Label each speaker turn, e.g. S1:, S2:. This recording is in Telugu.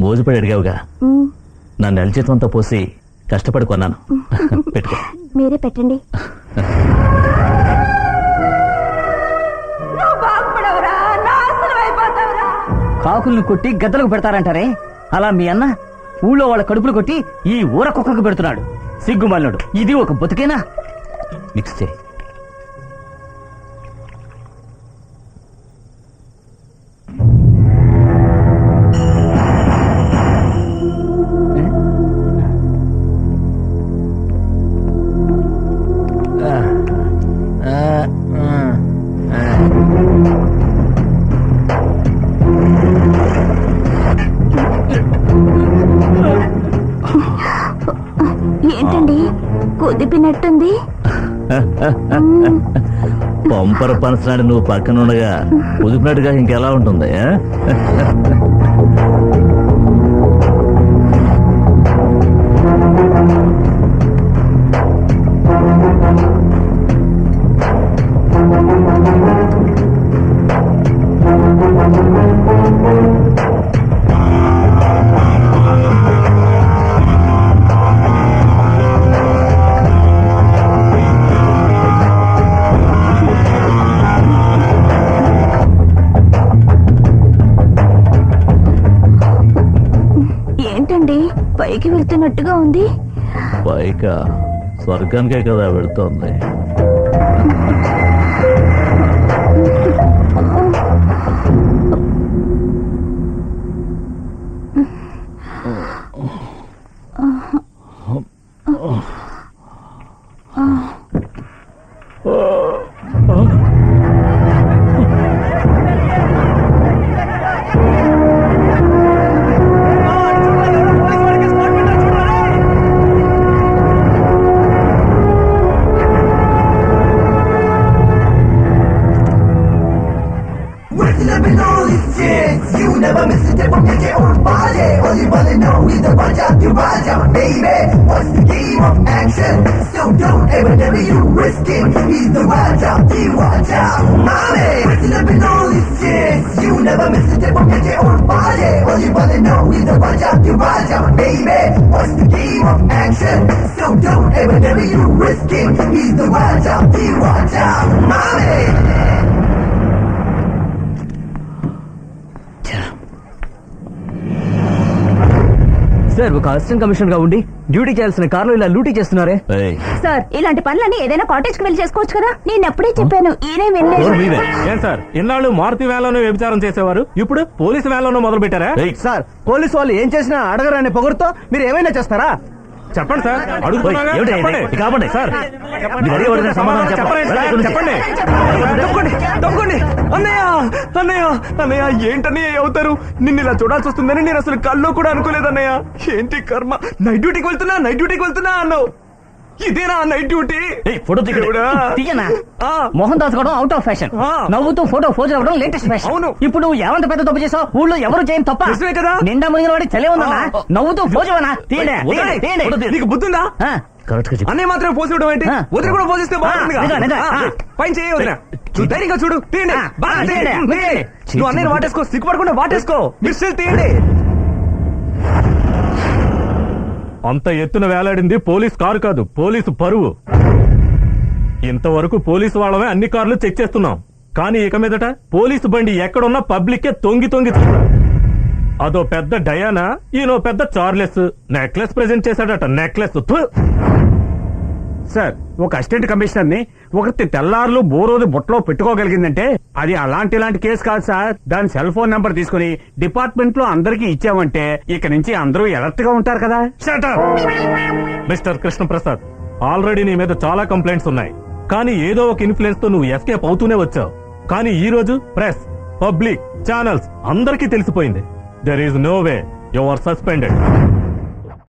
S1: మోజుపడి అడిగావుగా, నా నెల జీతంతో పోసి కష్టపడి కొన్నాను. పెట్టుకో.
S2: మీరే పెట్టండి.
S3: కాకుల్ని కొట్టి గద్దలకు పెడతారంటారే, అలా మీ అన్న ఊళ్ళో వాళ్ళ కడుపులు కొట్టి ఈ ఊర కుక్కకు పెడుతున్నాడు. సిగ్గుమల్లుడు, ఇది ఒక బతుకేనా?
S1: మిక్స్ చేయి.
S2: ఏంటండి కుదిపినట్టుంది?
S1: పంపర పనసనాడు నువ్వు పక్కన ఉండగా కుదిపినట్టుగా ఇంకెలా ఉంటుంది?
S2: ఏంటండి పైకి వెళ్తున్నట్టుగా ఉంది?
S1: పైకా? స్వర్గానికే కదా వెళుతోంది.
S4: You never miss a tip from your own body. All you wanna know is the watch out, you watch out, baby. What's the game of action? So don't ever, never you risk it. He's the watch out, you watch out, mommy. Listen up and all these chicks. You never miss a tip from your own body. All you wanna know is the watch out, you watch out, baby. What's the game of action? So don't ever, never you risk it. He's the watch out, you watch out, mommy.
S3: Sir, ఒక అసిస్టెంట్ కమిషనర్ గా ఉండి డ్యూటీ చేయాల్సిన కార్లో ఇలా లూటీ చేస్తున్నారే.
S2: సార్, ఇలాంటి పనులన్నీ ఏదైనా కాటేజ్ కి వెళ్ళి చేసుకోవచ్చు కదా. నేను ఎప్పుడే చెప్పాను, ఈయనే వినలేదు.
S5: ఏం సార్, ఇన్నాళ్ళు మారుతి వ్యాన్లోనే వ్యభిచారం చేసేవారు, ఇప్పుడు పోలీసు వ్యాన్లోనూ మొదలు పెట్టారా?
S3: సార్, పోలీసు వాళ్ళు ఏం చేసినా అడగరనే పొగరుతో మీరు ఏమైనా చేస్తారా?
S5: చెప్పండి సార్, అడుగుతున్నాగా. చెప్పండి సార్,
S3: తప్పండి. అన్నయ్య అన్నయ్య అన్నయ్య, ఏంటన్నయ్య అవుతారు? నిన్ను ఇలా చూడాల్సి వస్తుందని నేను అసలు కల్లో కూడా అనుకోలేదన్నయ్య. ఏంటి కర్మ, నైట్ డ్యూటీకి వెళ్తున్నా అన్నావు. ఇదేనా నైట్ డ్యూటీ?
S1: ఫోటో
S3: మోహన్ దాచుకోవడం అవుట్ ఆఫ్ ఫ్యాషన్, నవ్వుతూ ఫోటో ఫోజు అవ్వడం లేటెస్ట్ ఫ్యాషన్.
S5: అవును.
S3: ఇప్పుడు నువ్వు ఏమంత పెద్ద తప్పు చేసావు? ఊళ్ళో ఎవరు చేయని తప్ప
S5: కదా.
S3: నిండా మునిగిన వాడి చలే ఉందన్నా. నవ్వుతూ ఫోజువనా?
S5: నీకు బుద్ధుందా? అన్నయ్య మాత్రమే పోసి ఇవ్వడం ఏంటి? వదిలి కూడా పోసిస్తే బాగుంది. పైన చేయ వదిన, ధైర్యంగా చూడు, తీయండి. నువ్వు అన్నయ్య వాటేసుకో, సిగ్గుపడకుండా వాటేసుకో. మిస్టర్ తీయండి. అంత ఎత్తున వేలాడింది పోలీస్ కారు కాదు, పోలీసు పరువు. ఇంతవరకు పోలీసు వాళ్ళమే అన్ని కార్లు చెక్ చేస్తున్నాం, కానీ ఇక మీదట పోలీసు బండి ఎక్కడున్నా పబ్లిక్ తొంగి చూస్తారు. అదో పెద్ద డయానా, ఈయనో పెద్ద చార్లెస్. నెక్లెస్ ప్రెజెంట్ చేశాడట, నెక్లెస్.
S6: సార్, ఒక అసిస్టెంట్ కమిషనర్ ని ఒకటి తెల్లారులు బోరోజు బుట్టలో పెట్టుకోగలిగిందంటే అది అలాంటి కేసు కాదు సార్. దాని సెల్ ఫోన్ నెంబర్ తీసుకుని డిపార్ట్మెంట్ లో అందరికి ఇచ్చామంటే ఇక నుంచి అందరూ అలర్ట్ గా ఉంటారు కదా.
S5: మిస్టర్ కృష్ణప్రసాద్, ఆల్రెడీ నీ మీద చాలా కంప్లైంట్స్ ఉన్నాయి, కానీ ఏదో ఒక ఇన్ఫ్లుయెన్స్ తో నువ్వు ఎస్కేప్ అవుతూనే వచ్చావు. కానీ ఈ రోజు ప్రెస్, పబ్లిక్, ఛానల్స్ అందరికీ తెలిసిపోయింది. There is no way you are suspended.